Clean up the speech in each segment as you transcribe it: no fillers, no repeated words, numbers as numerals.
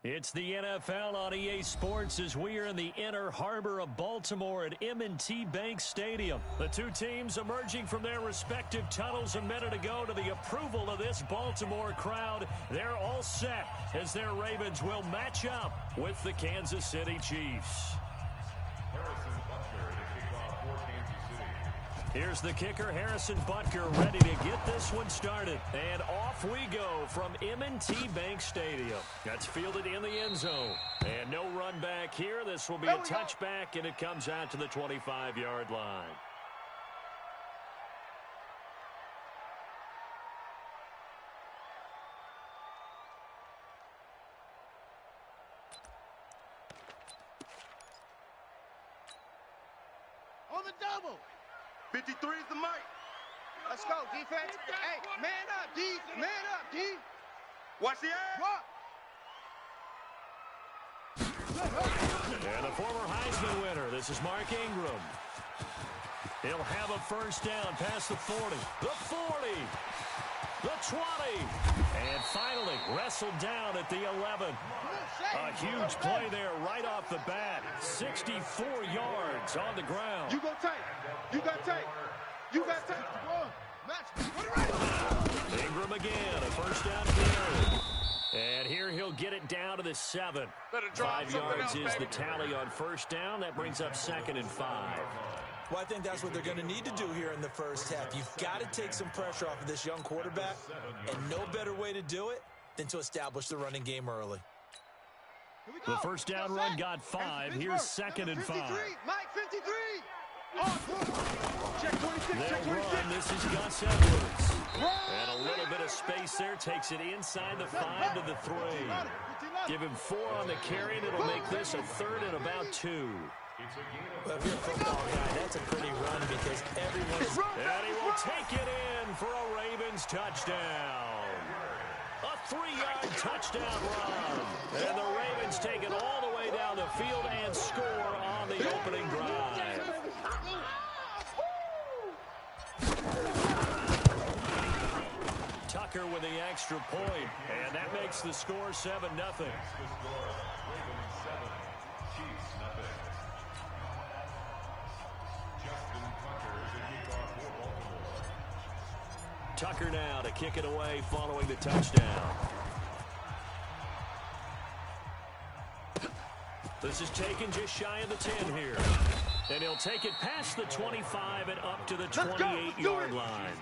It's the NFL on EA Sports as we are in the inner harbor of Baltimore at M&T Bank Stadium. The two teams emerging from their respective tunnels a minute ago to the approval of this Baltimore crowd. They're all set as their Ravens will match up with the Kansas City Chiefs. Here's the kicker, Harrison Butker, ready to get this one started. And off we go from M&T Bank Stadium. That's fielded in the end zone. And no run back here. This will be a touchback, and it comes out to the 25-yard line. On the double. 53 is the mic. Let's go, defense. Hey, man up, D. Man up, D. Watch the air. And the former Heisman winner, this is Mark Ingram. He'll have a first down past the 40, the 40, the 20, and finally wrestled down at the 11. A huge play there right off the bat. 64 yards on the ground. You go tight. You got tight. You got tight. Ingram again, a first down carry. And here he'll get it down to the 7. 5 yards is the tally on first down. That brings up 2nd and 5. Well, I think that's what they're going to need to do here in the first half. You've got to take some pressure off of this young quarterback, and no better way to do it than to establish the running game early. The first down run got 5. Here's 2nd and 5. Mike, 53. Check 26. They'll run. This is Gus Edwards. And a little bit of space there. Takes it inside the 5 to the 3. Give him 4 on the carry, and it'll make this a 3rd and about 2. Well, if you're a football guy, that's a pretty run because everyone's... And he will take it in for a Ravens touchdown. A 3-yard touchdown run. And the Ravens take it all the way down the field and score on the opening drive. Tucker with the extra point, and that makes the score 7-0. Tucker now to kick it away following the touchdown. This is taken just shy of the 10 here. And he'll take it past the 25 and up to the 28-yard line.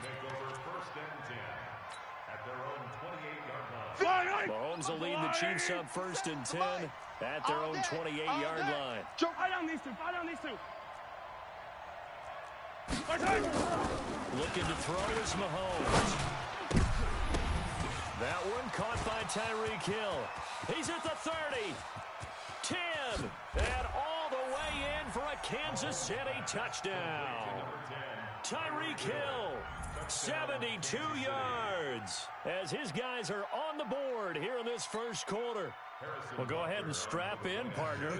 Mahomes will lead the Chiefs up 1st and 10 at their own 28-yard line. Fire down these two. Fire down these two. Looking to throw is Mahomes. That one caught by Tyreek Hill. He's at the 30, 10, and all the way in for a Kansas City touchdown. Tyreek Hill, 72 yards, as his guys are on the board here in this first quarter. Well, go ahead and strap in, partner.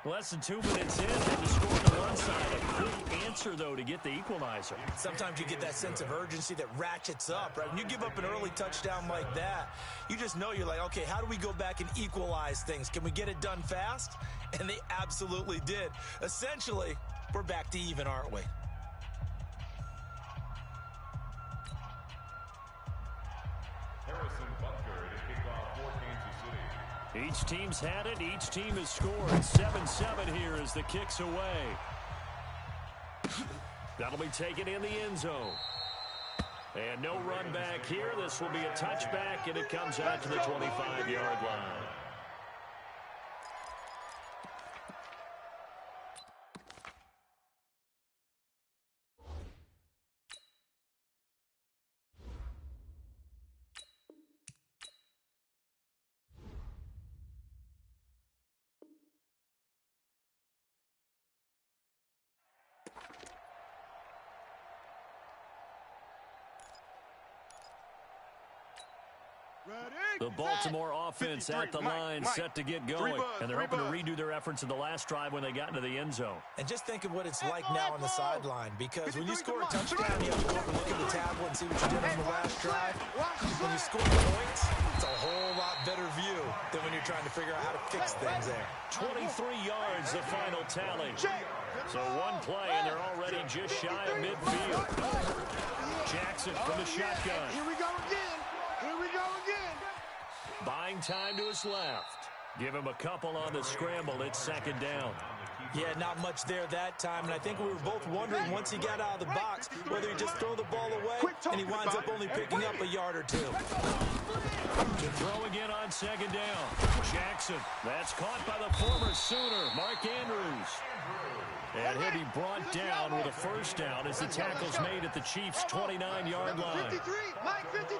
Less than 2 minutes in, had to score on one side. A quick answer, though, to get the equalizer. Sometimes you get that sense of urgency that ratchets up, right? When you give up an early touchdown like that, you just know you're like, okay, how do we go back and equalize things? Can we get it done fast? And they absolutely did. Essentially, we're back to even, aren't we? Each team's had it. Each team has scored. 7-7 here as the kick's away. That'll be taken in the end zone. And no run back here. This will be a touchback, and it comes out to the 25-yard line. The Baltimore offense at the line, set to get going. And they're hoping to redo their efforts in the last drive when they got into the end zone. And just think of what it's like now on the sideline, because when you score a touchdown, you have to go up and look at the tablet and see what you did on the last drive. When you score points, it's a whole lot better view than when you're trying to figure out how to fix things there. 23 yards, the final tally. So one play, and they're already just shy of midfield. Jackson from the shotgun. Here we go again. Here we go again. Buying time to his left. Give him a couple on the scramble. It's second down. Yeah, not much there that time, and I think we were both wondering once he got out of the box whether he'd just throw the ball away, and he winds up only picking up a yard or two. To throw again on second down. Jackson. That's caught by the former Sooner, Mark Andrews. And he'll be brought down with a first down as the tackle's made at the Chiefs' 29-yard line. 53, Mike 53.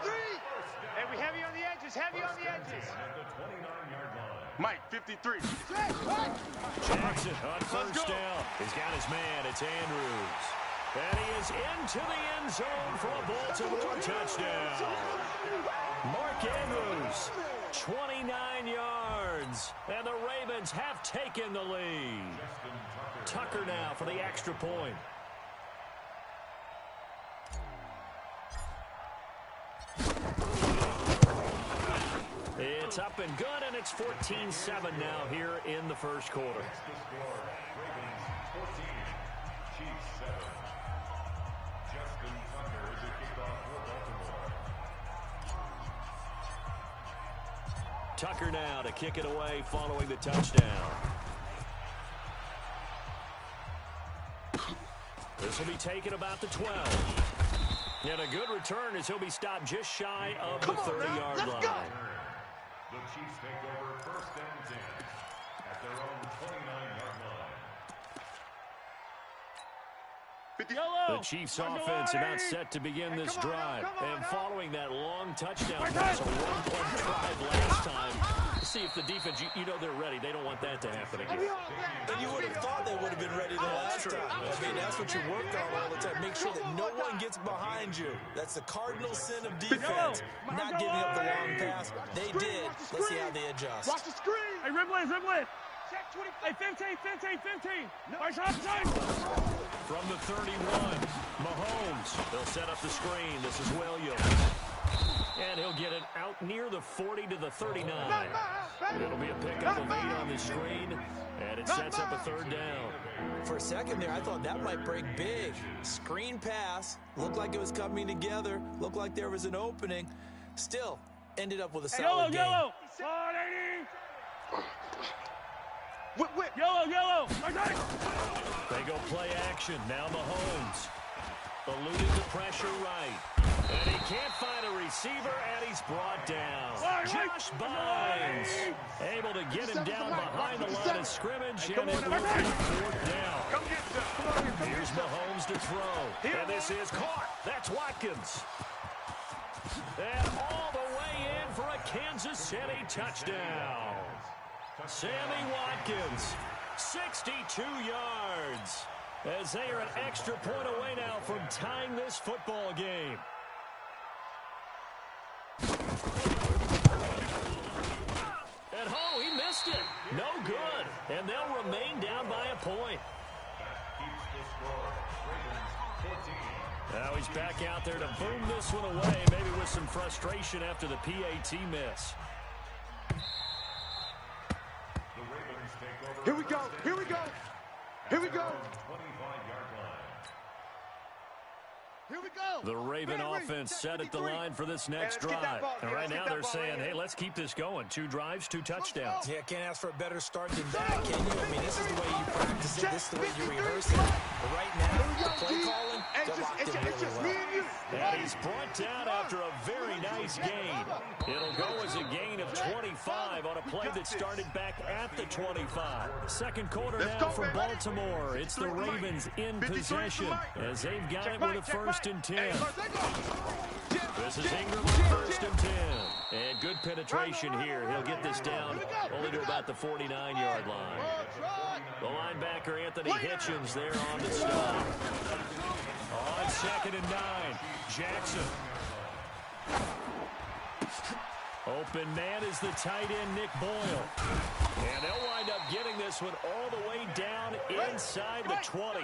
Hey, we heavy on the edges, heavy on the edges. Mike, 53. Jackson on first down. He's got his man. It's Andrews. And he is into the end zone for a Baltimore touchdown. Mark Andrews, 29 yards. And the Ravens have taken the lead. Tucker now for the extra point. It's up and good, and it's 14-7 now here in the first quarter. Tucker now to kick it away following the touchdown. This will be taken about the 12. And a good return as he'll be stopped just shy of the 30-yard line. The Chiefs take over first and 10 at their own 29-yard line. The Chiefs offense about set to begin this drive. And following that long touchdown pass, a one-point drive last time. See if the defense, you know they're ready. They don't want that to happen again. And you would have thought they would have been ready the last time. I mean, that's what you work on all the time. Make sure that no one gets behind you. That's the cardinal sin of defense. Not giving up the long pass. They did. Let's see how they adjust. Watch the screen. Hey, Riblin. Hey, 15. Watch outside. From the 31, Mahomes. They'll set up the screen. This is Williams. And he'll get it out near the 40 to the 39. It'll be a pickup of 8 on the screen, and it sets up a third down. For a second there, I thought that might break big. Screen pass. Looked like it was coming together. Looked like there was an opening. Still, ended up with a solid game. Yellow. Yellow. They go play action. Now Mahomes. Eluding the pressure right. And he can't find a receiver, and he's brought down. Josh Bynes able to get him down behind the line of scrimmage, and it will be fourth down. Here's Mahomes to throw. And this is caught. That's Watkins. And all the way in for a Kansas City touchdown. Sammy Watkins, 62 yards. As they are an extra point away now from tying this football game. And he missed it. No good. And they'll remain down by a point. Now he's back out there to boom this one away, maybe with some frustration after the PAT miss. Here we go. The Raven offense set at the line for this next drive. And right now they're saying, hey, let's keep this going. 2 drives, 2 touchdowns. Yeah, can't ask for a better start than that, can you? I mean, this is the way you practice it. This is the way you rehearse it. But right now, the play calling, they're locked in really well. And he's brought down after a very nice gain. It'll go as a gain of 25 on a play that started back at the 25. Second quarter now for Baltimore. It's the Ravens in possession as they've got it with a 1st and 10. This is Ingram on 1st and 10. And good penetration here. He'll get this down only to about the 49-yard line. The linebacker, Anthony Hitchens, there on the stop. On 2nd and 9, Jackson. Open man is the tight end, Nick Boyle. And they'll wind up getting this one all the way down inside the 20.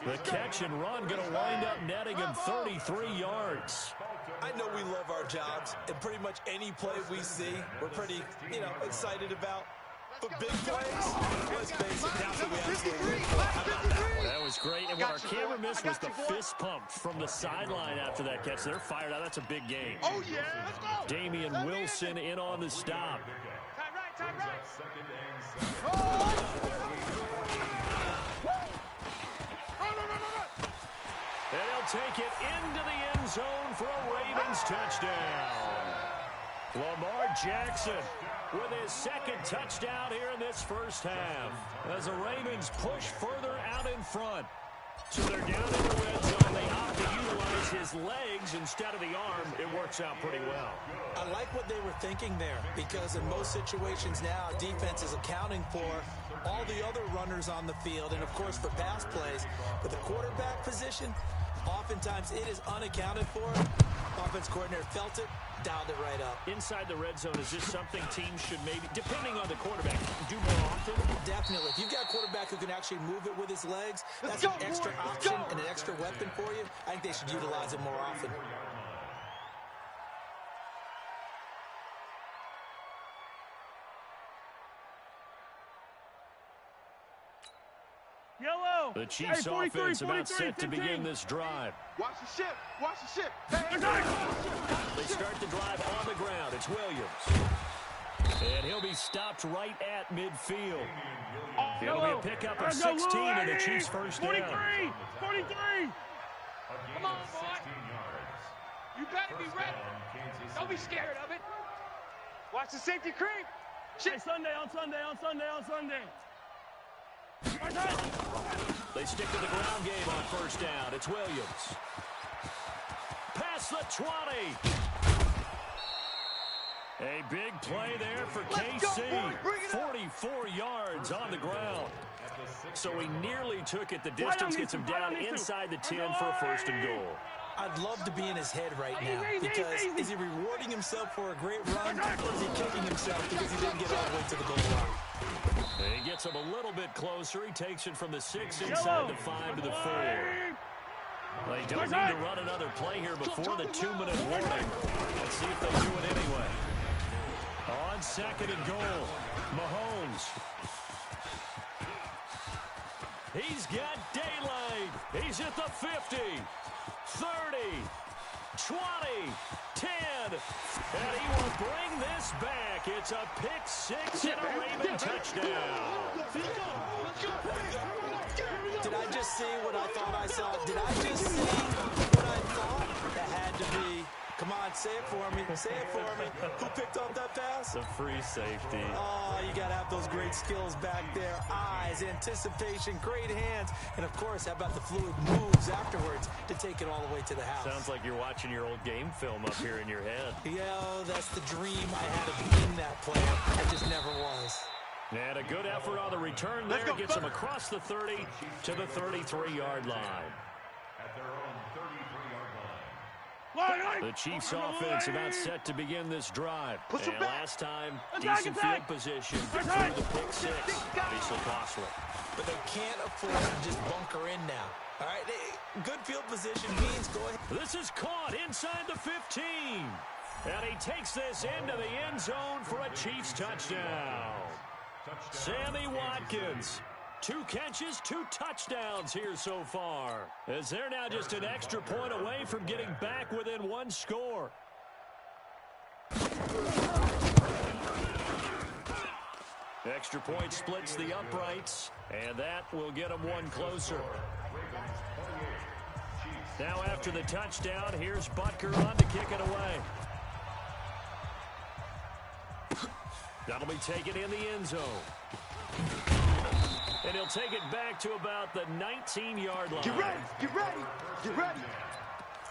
The catch and run going to wind up netting him 33 yards. I know we love our jobs, and pretty much any play we see, we're pretty, excited about. But big plays, let's face it, that's what we absolutely live for. How about that? That was great. And what our camera missed was the fist pump from the sideline after that catch. They're fired out. That's a big game. Oh, yeah. Let's go. Damian Wilson in on the stop. Time right. And he'll take it into the end zone for a Ravens touchdown. Lamar Jackson with his second touchdown here in this first half. As the Ravens push further out in front. So they're down in the red zone. They opt to utilize his legs instead of the arm. It works out pretty well. I like what they were thinking there, because in most situations now, defense is accounting for all the other runners on the field and, of course, for pass plays. But the quarterback position, oftentimes it is unaccounted for. Offense coordinator felt it, dialed it right up. Inside the red zone, is this something teams should maybe, depending on the quarterback, do more often? Definitely. If you've got a quarterback who can actually move it with his legs, that's an extra option and an extra weapon for you. I think they should utilize it more often. Yellow. The Chiefs' offense about set to begin this drive. Watch the ship. Watch the ship. Hey, They start the drive on the ground. It's Williams. And he'll be stopped right at midfield. It'll be a pickup of 16 and the Chiefs' first down. 43. Come on, boy. You better be ready. Don't be scared of it. Watch the safety creep. Hey, Sunday. They stick to the ground game on first down. It's Williams. Past the 20. A big play there for KC. 44 yards on the ground. So he nearly took it the distance, gets him down inside the 10 for a first and goal. I'd love to be in his head right now, because is he rewarding himself for a great run, or is he kicking himself because he didn't get all the way to the goal line? He gets him a little bit closer. He takes it from the 6 inside the 5 to the 4. They don't need to run another play here before the 2-minute warning. Let's see if they do it anyway. On second and goal, Mahomes. He's got daylight. He's at the 50, 30, 20, 10. And he will bring this back. It's a pick 6 and a Raven touchdown. Did I just see what I thought I saw? Did I just see what I thought? That had to be. Come on, say it for me. Say it for me. Who picked up that pass? The free safety. Oh, you got to have those great skills back there. Eyes, anticipation, great hands. And, of course, how about the fluid moves afterwards to take it all the way to the house? Sounds like you're watching your old game film up here in your head. Yeah, that's the dream I had of being that player. I just never was. And a good effort on the return there. Gets him across the 30 to the 33-yard line. At their own 33-yard line. The Chiefs' offense about set to begin this drive. And last time, decent field position through the pick 6. Obviously costly. But they can't afford to just bunker in now. All right, good field position means go ahead. This is caught inside the 15. And he takes this into the end zone for a Chiefs touchdown. Sammy Watkins. 2 catches, 2 touchdowns here so far. As they're now just an extra point away from getting back within 1 score. Extra point splits the uprights, and that will get them 1 closer. Now after the touchdown, here's Butker on to kick it away. That'll be taken in the end zone. And he'll take it back to about the 19-yard line. Get ready. Get ready. Get ready.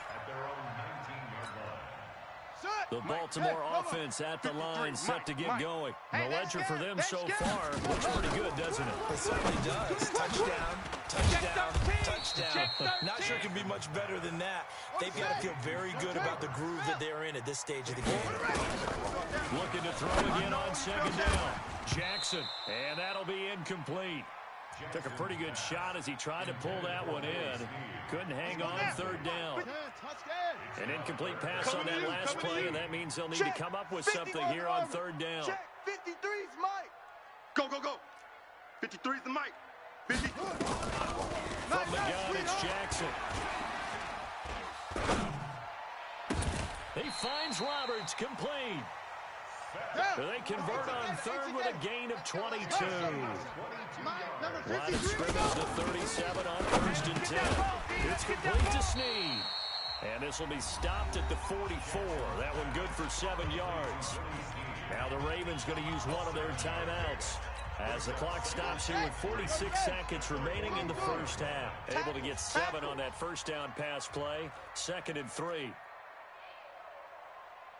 At their own 19-yard line. The Baltimore offense at the line, set to get going. The ledger for them so far looks pretty good, doesn't it? It certainly does. Touchdown, touchdown, touchdown. Not sure it can be much better than that. They've got to feel very good about the groove that they're in at this stage of the game. Looking to throw again on second down. Jackson, and that'll be incomplete. Took a pretty good shot as he tried to pull that one in. Couldn't hang on third down. An incomplete pass on that last play, and that means they'll need to come up with something here on third down. 53's Mike. Go, go, go. 53's the Mike. 50. From the gun, it's Jackson. He finds Roberts, complete. They convert on third with a gain of 22. Line of scrimmage to 37 on first and 10. It's complete to Snead. And this will be stopped at the 44. That one good for 7 yards. Now the Ravens going to use one of their timeouts as the clock stops here with 46 seconds remaining in the first half. Able to get 7 on that first down pass play. 2nd and 3.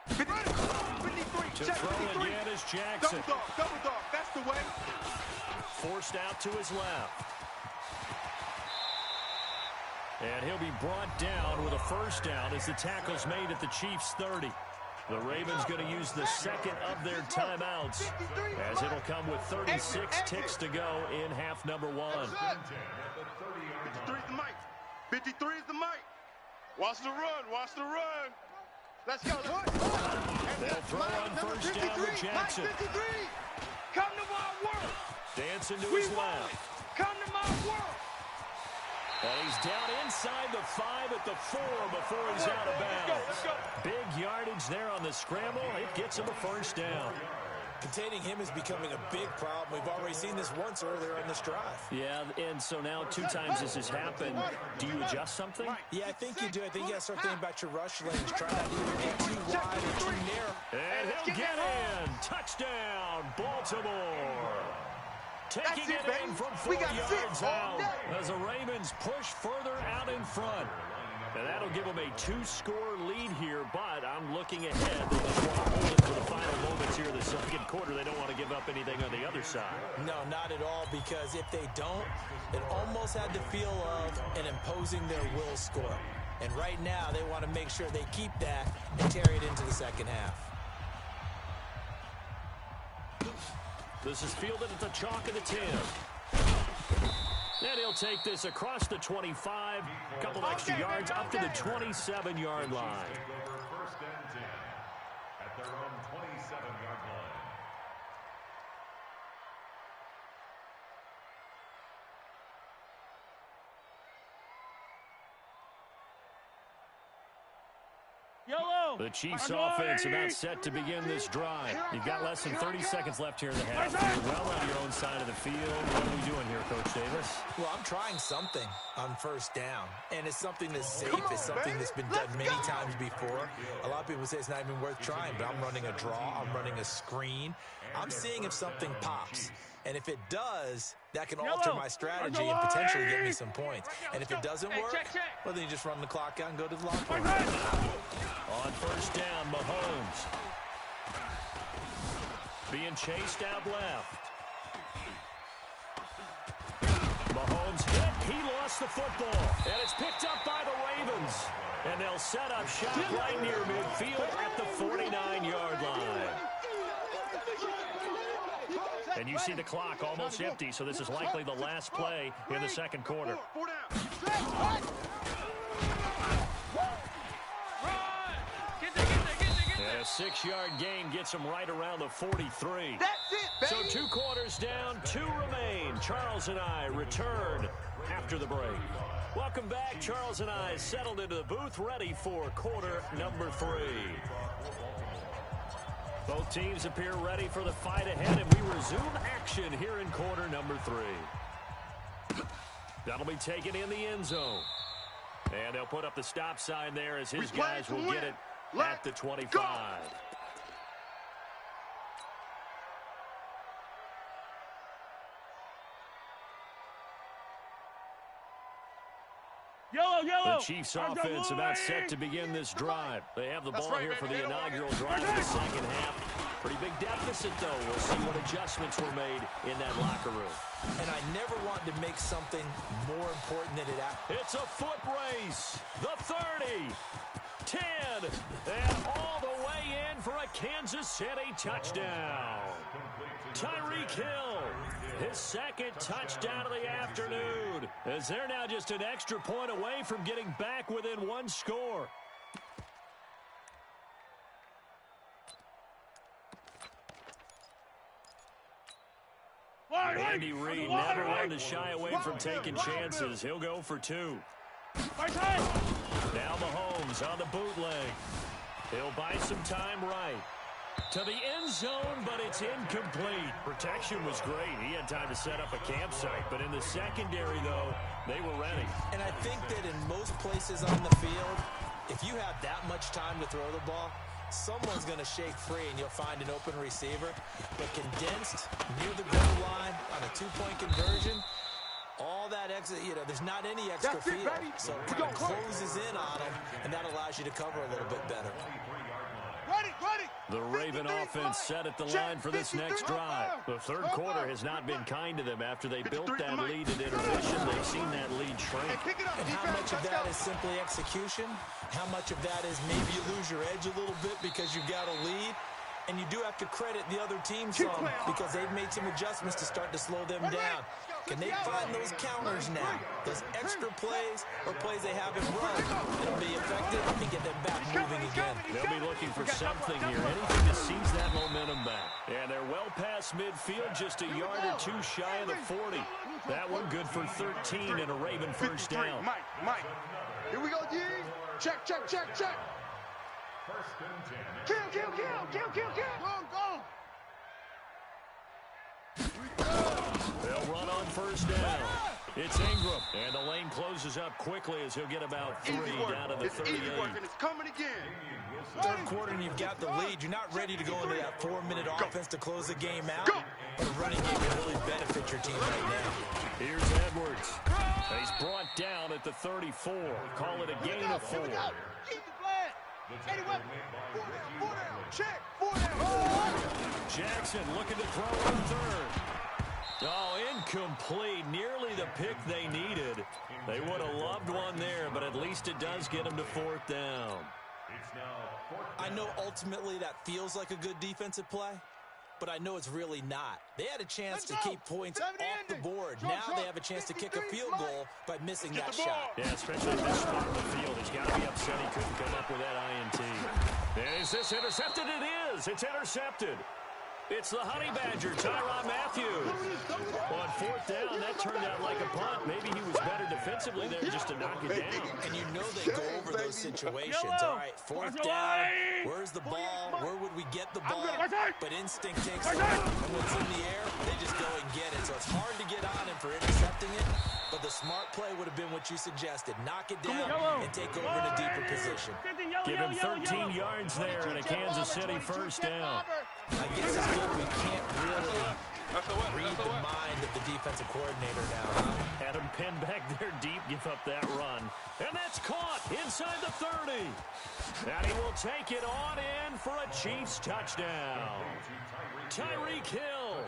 53. To throw again is Jackson. Double dog. That's the way. Forced out to his left. And he'll be brought down with a first down as the tackle's made at the Chiefs' 30. The Ravens going to use the second of their timeouts as it'll come with 36 ticks to go in half number 1. 53's the Mike. 53's the Mike. Watch the run. Watch the run. Let's go. They'll throw on first down with Jackson. Come to my world. Dancing to his left. Come to my world. And he's down inside the 5 at the 4 before he's out of bounds. Big yardage there on the scramble. It gets him a first down. Containing him is becoming a big problem. We've already seen this once earlier in this drive. Yeah, and so now 2 times this has happened. Do you adjust something? Yeah, I think you do. I think you got to start thinking about your rush lanes. Try not to either get too wide or too narrow. And he'll get in. Touchdown, Baltimore. Taking it in from 4 yards out as the Ravens push further out in front. And that'll give them a 2-score lead here, but I'm looking ahead. They just want to hold it for the final moments here in the second quarter. They don't want to give up anything on the other side. No, not at all, because if they don't, it almost had the feel of an imposing their will score. And right now, they want to make sure they keep that and carry it into the second half. This is fielded at the chalk of the 10. And he'll take this across the 25, a couple extra yards up to the 27-yard line. First and 10 at their own 27-yard line. Yellow. The Chiefs offense about set to begin this drive. You've got less than 30 seconds left here in the half. You're well on your own side of the field. What are we doing here, Coach Davis? Well, I'm trying something on first down, and it's something that's safe. It's something that's been done many times before. A lot of people say it's not even worth trying, but I'm running a draw. I'm running a screen. I'm seeing if something pops. And if it does, that can alter my strategy and potentially get me some points. And if it doesn't work, well, then you just run the clock out and go to the locker room. On first down, Mahomes. Being chased out left. Mahomes hit. He lost the football. And it's picked up by the Ravens. And they'll set up shop right near midfield at the 49-yard line. And you see the clock almost empty, so this is likely the last play in the second quarter. And a 6-yard gain gets him right around the 43. That's it, baby. So 2 quarters down, 2 remain. Charles and I return after the break. Welcome back. Charles and I settled into the booth, ready for quarter number 3. Both teams appear ready for the fight ahead, and we resume action here in quarter number 3. That'll be taken in the end zone. And they'll put up the stop sign there as his guys will get it at the 25. Yellow. The Chiefs offense about set to begin this drive. They have the ball here for the inaugural drive of the second half. Pretty big deficit, though. We'll see what adjustments were made in that locker room. And I never wanted to make something more important than it happened. It's a foot race. The 30, 10, and all the way in for a Kansas City touchdown. Tyreek Hill, his second touchdown of the afternoon, as they're now just an extra point away from getting back within one score. Andy Reid never one to shy away from taking chances. He'll go for two. Now Mahomes on the bootleg. He'll buy some time right. To the end zone, but it's incomplete. Protection was great. He had time to set up a campsite, but in the secondary, though, they were ready. And I think that in most places on the field, if you have that much time to throw the ball, someone's going to shake free and you'll find an open receiver. But condensed, near the goal line, on a two-point conversion, all that extra, there's not any extra field. So it kind of closes in on them, and that allows you to cover a little bit better. The Raven offense set at the line for this next drive. The third quarter has not been kind to them after they built that lead at intermission. They've seen that lead shrink. And how much of that is simply execution? How much of that is maybe you lose your edge a little bit because you've got a lead? And you do have to credit the other team some because they've made some adjustments to start to slow them down. Can they find those counters now? Those extra plays or plays they haven't run that'll be effective and get them back moving again. They'll be looking for something here, anything to seize that momentum back. And they're well past midfield, just a yard or two shy of the 40. That one good for 13 and a Raven first down. Mike. Here we go, D. Check. Kill. Go. They'll run on first down. It's Ingram, and the lane closes up quickly as he'll get about 3 down to the 38. It's coming again. Third quarter and you've got the lead. You're not ready to go into that 4-minute offense to close the game out. But a running game can really benefit your team right now. Here's Edwards. He's brought down at the 34. Call it a gain of 4. Jackson looking to throw on third. Oh, incomplete. Nearly the pick they needed. They would have loved one there, but at least it does get them to 4th down. I know ultimately that feels like a good defensive play, but I know it's really not. They had a chance to keep points off the board. Now they have a chance to kick a field goal by missing that shot. Yeah, especially at this spot of the field. He's got to be upset he couldn't come up with that INT. And is this intercepted? It is. It's intercepted. It's the Honey Badger, Tyrann Mathieu. On 4th down, that turned out like a punt. Maybe he was better defensively there just to knock it down. And you know they go over those situations. All right, 4th down, where's the ball? Where would we get the ball? But instinct takes over. And when it's in the air, they just go and get it. So it's hard to get on him for intercepting it. But the smart play would have been what you suggested. Knock it down and take over in a deeper position. Give him 13 yards there and a Kansas City first down. I guess it's good we can't really read the mind of the defensive coordinator now. Had him pinned back there deep, give up that run. And that's caught inside the 30. And he will take it on in for a Chiefs touchdown. Tyreek Hill,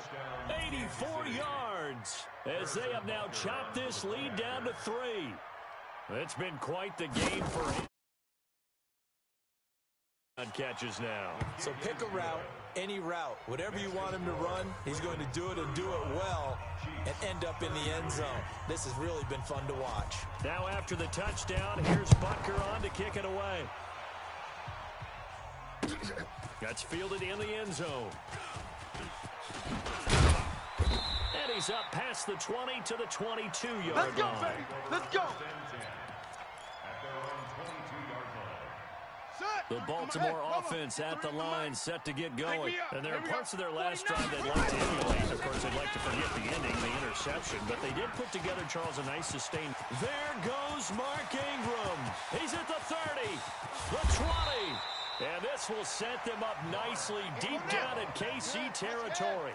84 yards, as they have now chopped this lead down to 3. It's been quite the game for him. Catches now. So pick a route, any route. Whatever you want him to run, he's going to do it and do it well and end up in the end zone. This has really been fun to watch. Now after the touchdown, here's Butker on to kick it away. That's fielded in the end zone. And he's up past the 20 to the 22-yard line. Let's go, baby. Let's go. The Baltimore offense at the line, set to get going. And there are parts of their last drive they'd like to emulate. Of course, they'd like to forget the ending, the interception. But they did put together, Charles, a nice sustained. There goes Mark Ingram. He's at the 30, the 20. And this will set them up nicely deep down in KC territory.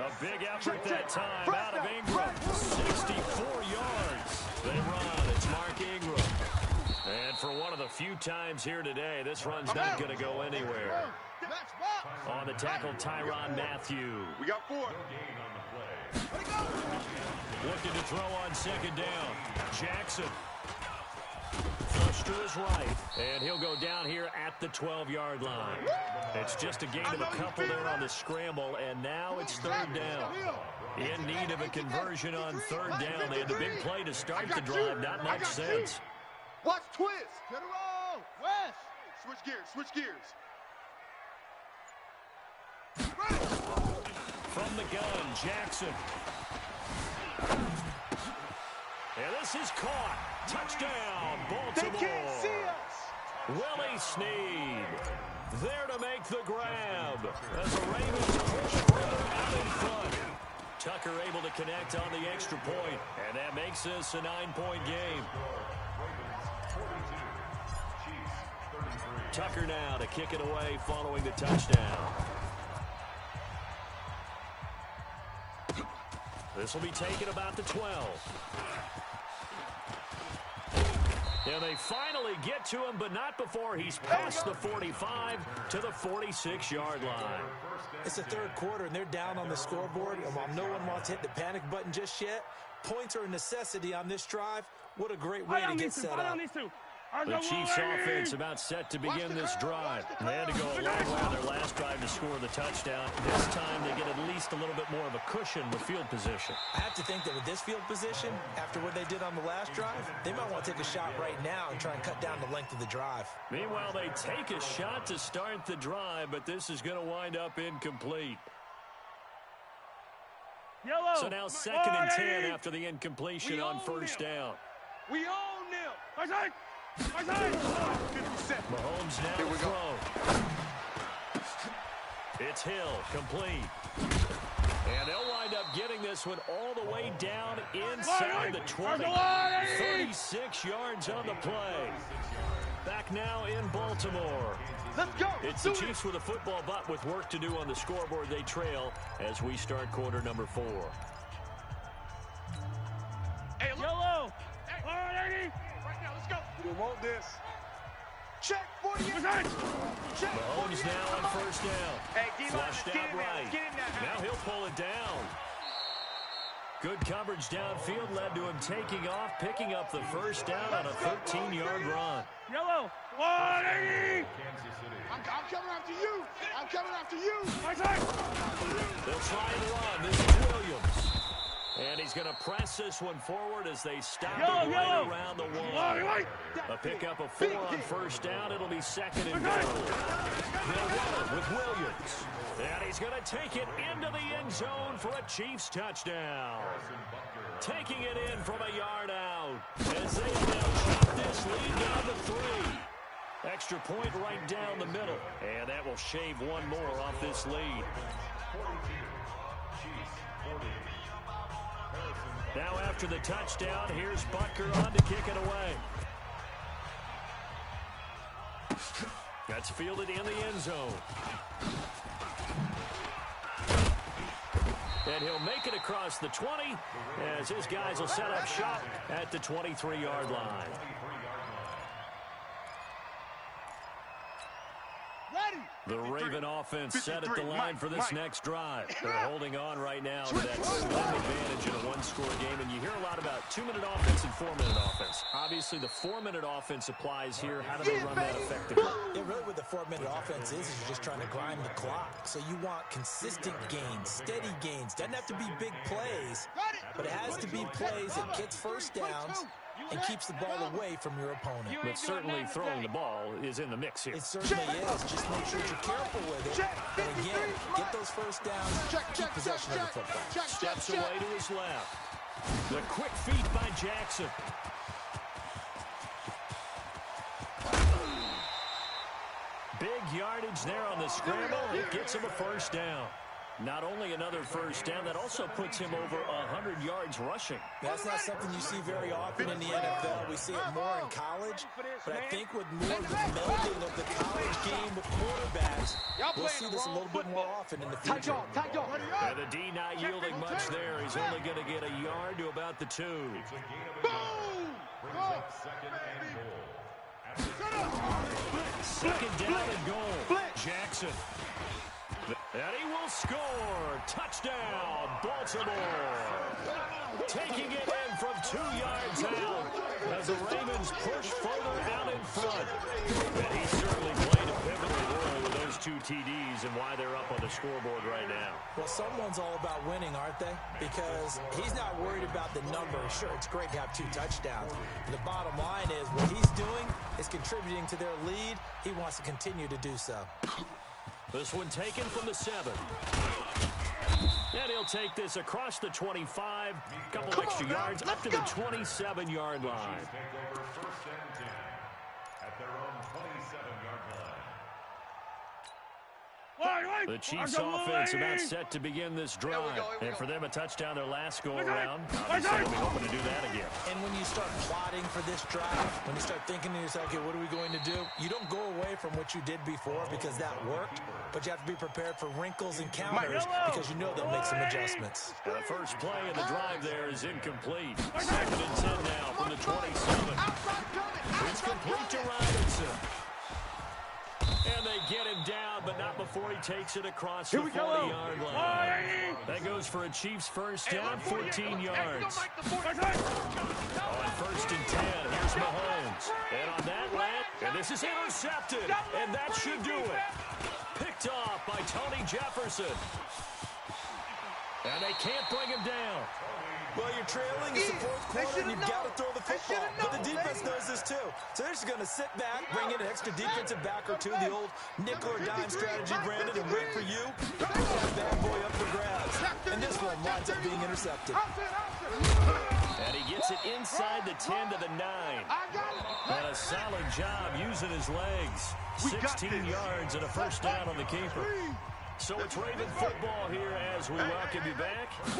A big effort that time out of Ingram. 64 yards. They run. It's Mark Ingram. And for one of the few times here today, this run's not going to go anywhere. On the tackle, Tyrann Mathieu. We got 4. Looking to throw on second down. Jackson. Flushed to his right, and he'll go down here at the 12-yard line. It's just a gain of a couple there on the scramble, and now it's third down. In need of a conversion on third down. They had the big play to start the drive. Not much sense. Watch twist. Get it roll. West. Switch gears. Switch gears. From the gun, Jackson. And this is caught. Touchdown, Baltimore. They can't see us. Willie Snead there to make the grab as the Ravens push further out in front. Tucker able to connect on the extra point, and that makes this a 9-point game. Tucker now to kick it away following the touchdown. This will be taken about the 12. And they finally get to him, but not before he's past the 45 to the 46-yard line. It's the third quarter, and they're down on the scoreboard. And while no one wants to hit the panic button just yet, points are a necessity on this drive. What a great way to get set up. The Chiefs offense about set to begin this drive. They had to go a long way on their last drive to score the touchdown. This time they get at least a little bit more of a cushion with field position. I have to think that with this field position, after what they did on the last drive, they might want to take a shot right now and try and cut down the length of the drive. Meanwhile, they take a shot to start the drive, but this is going to wind up incomplete. Yellow. So now 2nd and 10 after the incompletion on first down. We own them. Mahomes now to throw. It's Hill, complete. And they'll wind up getting this one all the way down inside the 20. 36 yards on the play. Back now in Baltimore. Let's go. It's the Chiefs with a football, but with work to do on the scoreboard. They trail as we start quarter number 4. Hey, Yellow. right now, let's go. We want this. Check 48. Check Mahomes now on first down. Hey, D-line, Flushed get out in there. right. Get in there. Now he'll pull it down. Good coverage downfield led to him taking off, picking up the first down on a 13-yard run. Yellow. 180. I'm coming after you. I'm coming after you. They'll try and run. This is Williams. And he's going to press this one forward as they stop it right around the wall. A pickup of 4 on first down. It'll be 2nd and goal. They'll run with Williams. And he's going to take it into the end zone for a Chiefs touchdown. Taking it in from a yard out as they now chop this lead down to 3. Extra point right down the middle. And that will shave one more off this lead. Now after the touchdown, here's Butker on to kick it away. That's fielded in the end zone. And he'll make it across the 20 as his guys will set up shop at the 23-yard line. The Raven offense set at the line for this next drive. They're holding on right now to that slim advantage in a one-score game, and you hear a lot about 2-minute offense and 4-minute offense. Obviously, the 4-minute offense applies here. How do they run that effectively? Yeah, really what the 4-minute offense is you're just trying to grind the clock. So you want consistent gains, steady gains. Doesn't have to be big plays, but it has to be plays that gets first downs and keeps the ball away from your opponent. But certainly throwing the ball is in the mix here. It certainly is. Just make sure you're careful with it. And again, get those first downs, keep possession of the football. Steps away to his left. The quick feet by Jackson. Big yardage there on the scramble. It gets him a first down. Not only another first down, that also puts him over 100 yards rushing. That's not something you see very often in the NFL. We see it more in college, but I think with more of the melding of the college game with quarterbacks, we'll see this a little bit more often in the future. And the D not yielding much there. He's only going to get a yard to about the 2. Second down and goal. Jackson. And he will score. Touchdown, Baltimore. taking it in from 2 yards out as the Ravens push further out in front. And he certainly played a pivotal role with those 2 TDs and why they're up on the scoreboard right now. Well, someone's all about winning, aren't they? Because he's not worried about the number. Sure, it's great to have 2 touchdowns. But the bottom line is what he's doing is contributing to their lead. He wants to continue to do so. This one taken from the 7. And he'll take this across the 25, a couple extra yards, up to the 27-yard line. First and 10 at their own 27-yard line. The Chiefs offense about set to begin this drive. And for them, a touchdown their last go-around. Obviously, they'll be hoping to do that again. And when you start plotting for this drive, when you start thinking to yourself, okay, what are we going to do? You don't go away from what you did before because that worked, but you have to be prepared for wrinkles and counters because you know they'll make some adjustments. The first play of the drive there is incomplete. 2nd and 10 now from the 27. It's complete to Robinson. And they get him down, but not before he takes it across the 40-yard line. That goes for a Chiefs first down, 14 yards. On 1st and 10, here's Mahomes. And on that land, and this is intercepted. And that should do it. Picked off by Tony Jefferson. And they can't bring him down. Well, you're trailing, it's the 4th quarter, and you've got to throw the football. But the defense knows this, too. So they're just going to sit back, bring in an extra defensive back or 2, the old nickel or dime strategy, Brandon, and wait for you to put that bad boy up for grabs. And this one winds up being intercepted. And he gets it inside the 10 to the 9. And a solid job using his legs. 16 yards and a first down on the keeper. So it's Raven football here as we welcome you back. And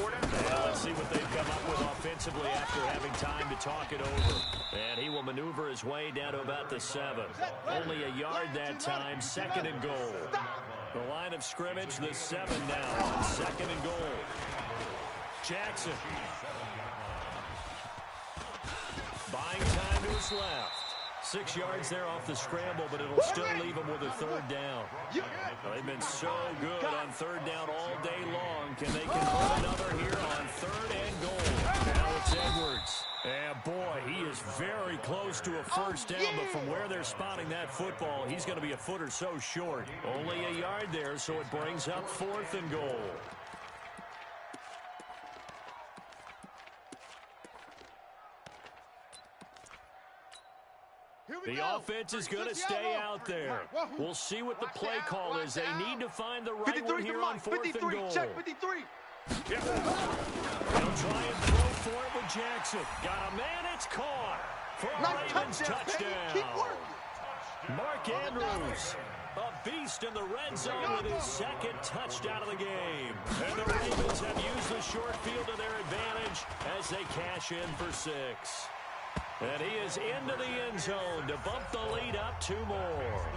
let's see what they've come up with offensively after having time to talk it over. And he will maneuver his way down to about the 7. Only a yard that time, 2nd and goal. The line of scrimmage, the 7 now on 2nd and goal. Jackson. Buying time to his left. 6 yards there off the scramble, but it'll still leave him with a 3rd down. They've been so good on 3rd down all day long. Can they convert another here on 3rd and goal? Now it's Edwards. And boy, he is very close to a first down, but from where they're spotting that football, he's going to be a foot or so short. Only a yard there, so it brings up 4th and goal. The offense is going to stay out there. We'll see what the play call is. They need to find the right one here on 4th and goal. Check 53. They'll try and throw for it with Jackson. Got a man, it's caught for a Ravens touchdown. Mark Andrews, a beast in the red zone with his 2nd touchdown of the game. And the Ravens have used the short field to their advantage as they cash in for 6. And he is into the end zone to bump the lead up 2 more.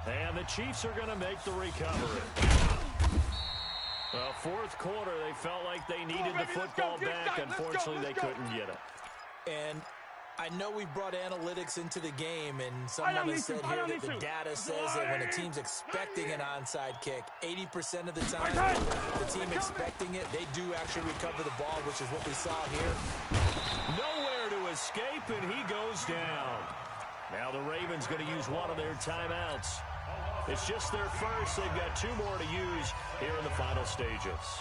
And the Chiefs are going to make the recovery. Well, 4th quarter, they felt like they needed the football back. Unfortunately, they couldn't get it. And I know we brought analytics into the game, and someone has said here that the data says that when a team's expecting an onside kick, 80% of the time, the team expecting it, they do actually recover the ball, which is what we saw here. Nowhere to escape, and he goes down. Now the Ravens going to use one of their timeouts. It's just their first. They've got 2 more to use here in the final stages.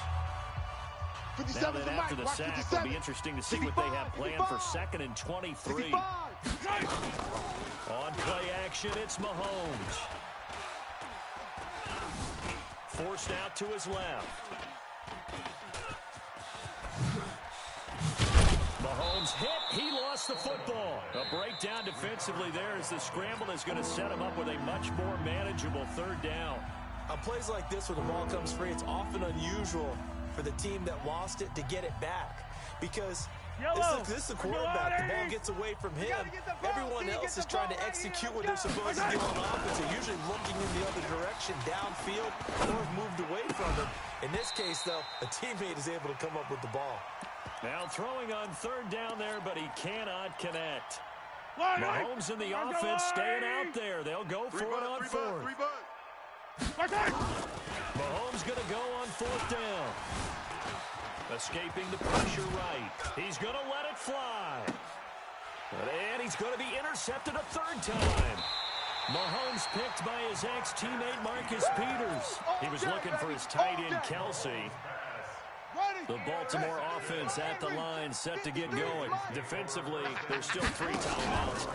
Now then, after the sack, it'll be interesting to see what they have planned for 2nd and 23. On play action, it's Mahomes. Forced out to his left. Mahomes hit. He lost the football. A breakdown defensively there as the scramble is going to set him up with a much more manageable 3rd down. On plays like this where the ball comes free, it's often unusual for the team that lost it to get it back. Because this is the quarterback. The ball gets away from him. Everyone else is trying to execute what they're supposed to do on offense. They're usually looking in the other direction, downfield, or have moved away from him. In this case, though, a teammate is able to come up with the ball. Now throwing on 3rd down there, but he cannot connect. Mahomes in the offense staying out there. They'll go for it on 4th. Mahomes going to go on 4th down. Escaping the pressure right. He's going to let it fly. And he's going to be intercepted a 3rd time. Mahomes picked by his ex-teammate Marcus Peters. He was looking for his tight end, Kelsey. The Baltimore offense at the line, set to get going. Defensively, there's still 3 timeouts.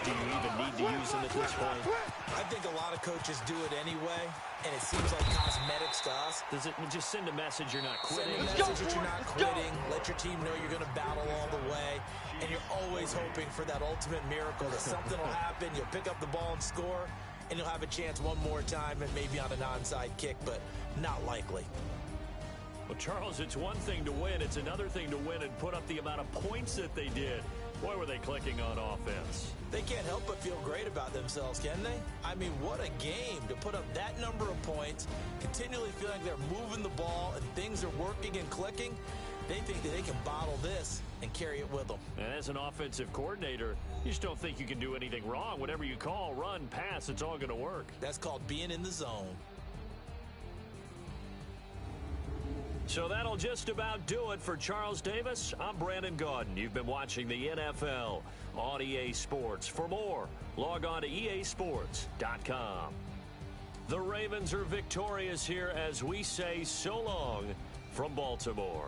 Do you even need to use them at this point? I think a lot of coaches do it anyway, and it seems like cosmetics to us. Does it just send a message you're not quitting? Send a message that you're not quitting. Let your team know you're going to battle all the way, and you're always hoping for that ultimate miracle that something will happen, you'll pick up the ball and score, and you'll have a chance one more time, and maybe on an onside kick, but not likely. Well, Charles, it's one thing to win. It's another thing to win and put up the amount of points that they did. Boy, were they clicking on offense. They can't help but feel great about themselves, can they? I mean, what a game to put up that number of points, continually feeling like they're moving the ball and things are working and clicking. They think that they can bottle this and carry it with them. And as an offensive coordinator, you just don't think you can do anything wrong. Whatever you call, run, pass, it's all going to work. That's called being in the zone. So that'll just about do it for Charles Davis. I'm Brandon Gaudin. You've been watching the NFL on EA Sports. For more, log on to easports.com. The Ravens are victorious here as we say so long from Baltimore.